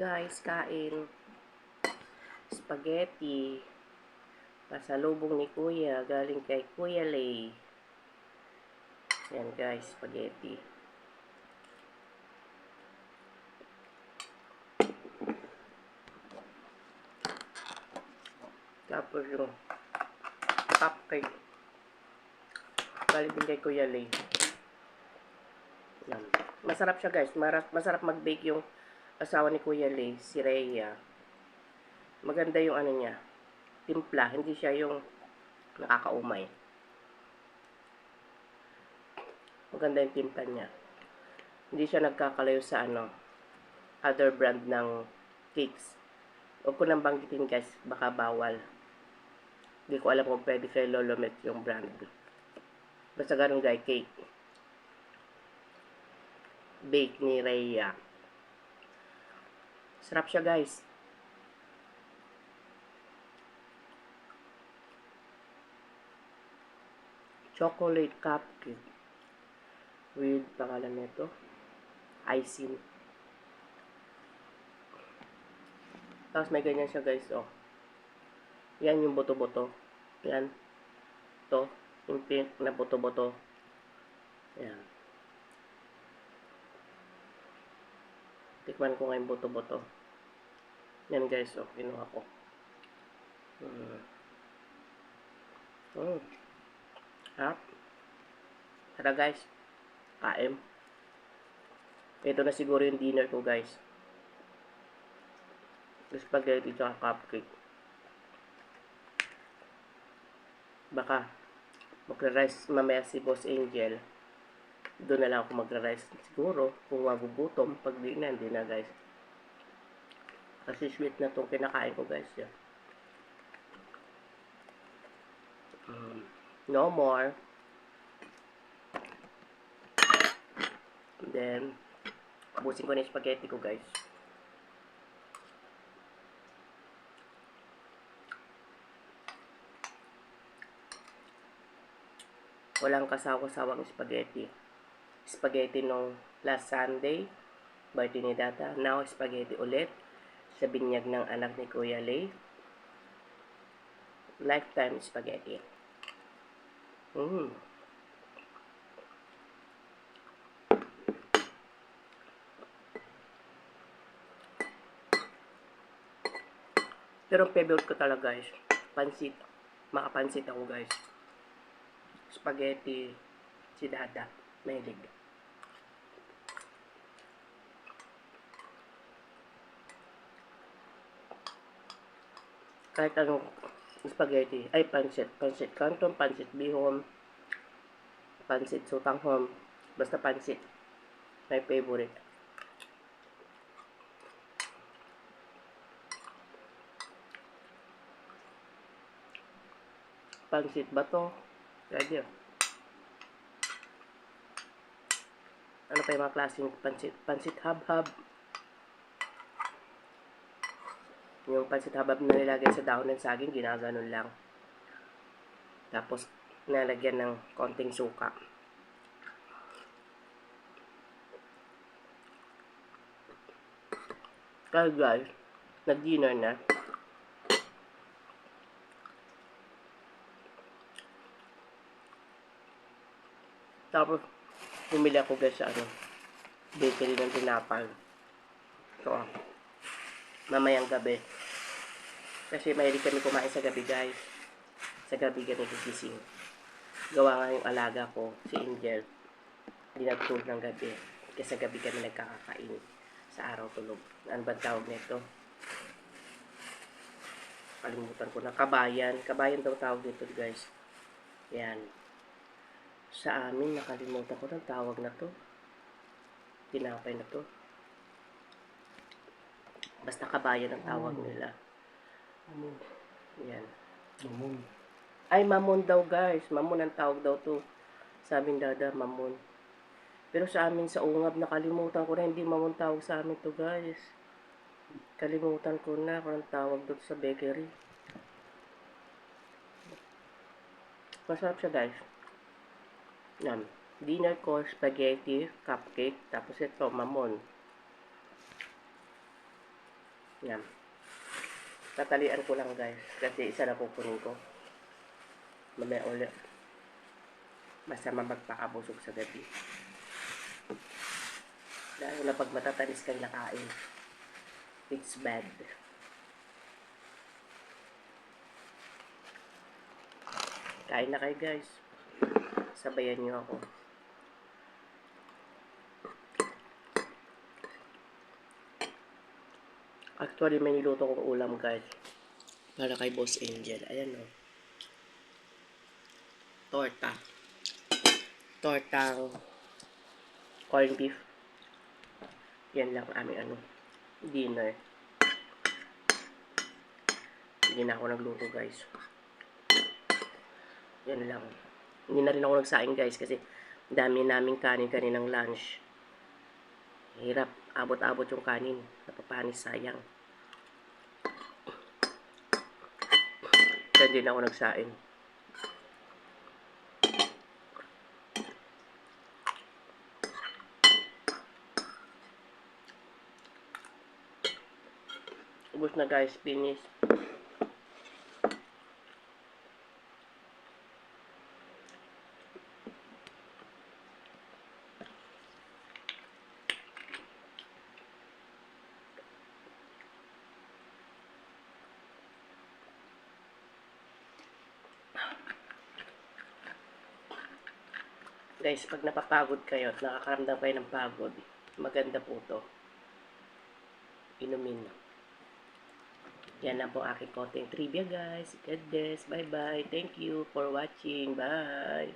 guys, kain. Spaghetti. Pasalubong ni Kuya. Galing kay Kuya Lay. Yan guys, spaghetti. Tapos yung cupcake. Galing din kay Kuya Lay. Yan. Masarap siya guys. Masarap mag-bake yung asawa ni Kuya Lay, si Rhea. Maganda yung ano niya, timpla. Hindi siya yung nakakaumay. Maganda yung timpla niya. Hindi siya nagkakalayo sa other brand ng cakes. Huwag ko nang banggitin guys, baka bawal. Hindi ko alam kung pwede kay Lolomet yung brand. Basta ganun guys, cake. Bake ni Rhea. Sarap siya guys. Chocolate cupcake. With pangalan nito, icing. Tapos may ganyan siya guys, oh. Yan yung boto-boto. Yan. Ito, yung pink na boto-boto. Yan. Tikman ko nga yung boto-boto. Yan guys, oh, kinuha ko. Ha? Tara guys, kain. Ito na siguro yung dinner ko guys. Spaghetti at cupcake. Baka magra-rice mamaya si Boss Angel. Doon na lang ako magra-rice siguro kung magugutom. Pag di na, hindi na guys. Kasi sweet na itong kinakain ko guys. Yan. No more. And then, abusin ko na yung spaghetti ko guys. Walang kasawa-sawang spaghetti. Spaghetti nung last Sunday, birthday ni Dada. Now, spaghetti ulit sa binyag ng anak ni Kuya Lay. Lifetime spaghetti. Pero favorite ko talaga guys, pansit. Makapansit ako guys. Spaghetti si Dada. Mahilig. Kahit anong spaghetti, ay pansit. Pansit canton, pansit bihon, pansit sutanghon. Basta pansit. My favorite. Pansit ba to? Pwede. Ano pa yung mga klaseng pansit? Pansit habhab. Yung pansit habhab na nilagay sa dahon ng saging, ginaganon lang. Tapos, nalagyan ng konting suka. Kaya guys, nag-dinner na. Tapos, bumili ako guys sa bakery ng tinapay. So, mamayang gabi. Kasi mahilig kami kumain sa gabi guys. Sa gabi kami gigising. Gawa nga yung alaga ko, si Angel. Hindi nagtulog ng gabi. Kasi sa gabi kami nagkakakain. Sa araw tulog. Ano ba tawag nito? Kalimutan ko na. Kabayan. Kabayan daw tawag nito guys. Yan. Sa amin, nakalimutan ko ng tawag na to. Tinapay na to. Basta kabayan ang tawag nila. Yan. Mamon. Ay, mamon daw guys. Mamon ang tawag daw to. Sabi ni Dada, mamon. Pero sa amin sa Ungab, nakalimutan ko na. Hindi mamon tawag sa amin to guys. Kalimutan ko na kung ang tawag doon sa bakery. Masarap siya guys. Yan. Dinner ko, spaghetti, cupcake, tapos ito, mamon. Yan. Tatalian ko lang guys. Kasi isa na kukunin ko. Mamaya ulit. Masama magpakabusog sa gabi. Lalo na pag matatamis kang nakain. It's bad. Kain na kayo guys. Sabayan niyo ako. Actually, may niluto kong ulam guys. Para kay Boss Angel. Ayan o. Torta. Tortang corned beef. Yan lang aming dinner. Hindi na ako nagluto guys. Yan lang. Hindi na rin ako nagsaing guys kasi dami naming kanin kaninang lunch. Hirap. Abot-abot yung kanin. Napapanis, sayang. Kaya hindi na ako nagsaing. Ubus na guys. Finish. Guys, pag napapagod kayo at nakakaramdam kayo ng pagod, maganda po to. Inumin. Yan na po aking konting trivia guys. God bless. Bye bye. Thank you for watching. Bye.